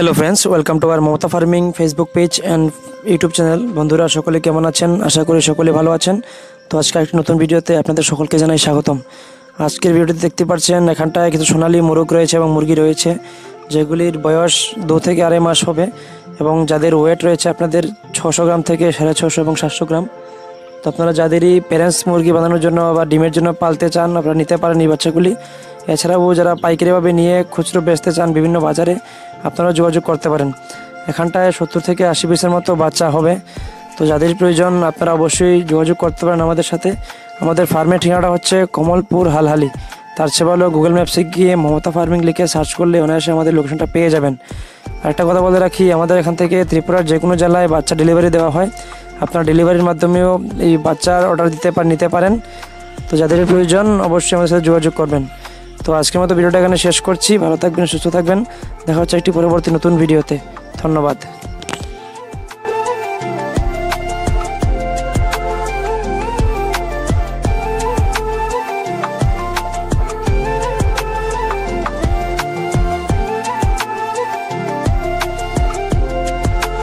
Hello friends, welcome to our Mamata farming Facebook page and YouTube channel. বন্ধুরা সকলে কেমন আছেন? আশা করি সকলে ভালো আছেন। তো আজকে একটি নতুন ভিডিওতে আপনাদের সকলকে জানাই স্বাগতম। আজকের ভিডিওতে দেখতে পাচ্ছেন এখানটায় কিছু সোনালী মোরগ রয়েছে এবং মুরগি রয়েছে, যেগুলির বয়স 2 থেকে 2.5 মাস হবে এবং যাদের ওয়েট রয়েছে আপনাদের 600 গ্রাম থেকে 650 এবং 700 গ্রাম। তো আপনারা যাদেরই প্যারেন্টস মুরগি বানানোর জন্য বা ডিমের জন্য পালতে চান আপনারা নিতে পারেন এই বাচ্চাগুলি। এছাড়াও যারা পাইকারিভাবে নিয়ে খুচরো বেচতে চান বিভিন্ন বাজারে, আপনারা যোগাযোগ করতে পারেন। এখানটায় 70 থেকে 80 পিসের মতো বাচ্চা হবে। তো যাদের প্রয়োজন আপনারা অবশ্যই যোগাযোগ করতে পারেন আমাদের সাথে। আমাদের ফার্মের ঠিকানাটা হচ্ছে কমলপুর হালহালি। তার চেয়ে ভালো গুগল ম্যাপসে গিয়ে মমতা ফার্মিং লিখে সার্চ করলে অনায়াসে আমাদের লোকেশনটা পেয়ে যাবেন। আরেকটা কথা বলে রাখি, আমাদের এখান থেকে ত্রিপুরার যে কোনো জেলায় বাচ্চা ডেলিভারি দেওয়া হয়। আপনারা ডেলিভারির মাধ্যমেও এই বাচ্চার অর্ডার নিতে পারেন। তো যাদের প্রয়োজন অবশ্যই আমাদের সাথে যোগাযোগ করবেন। তো আজকের মতো ভিডিওটা এখানে শেষ করছি। ভালো থাকবেন, সুস্থ থাকবেন। দেখা হচ্ছে একটি পরবর্তী নতুন ভিডিওতে। ধন্যবাদ।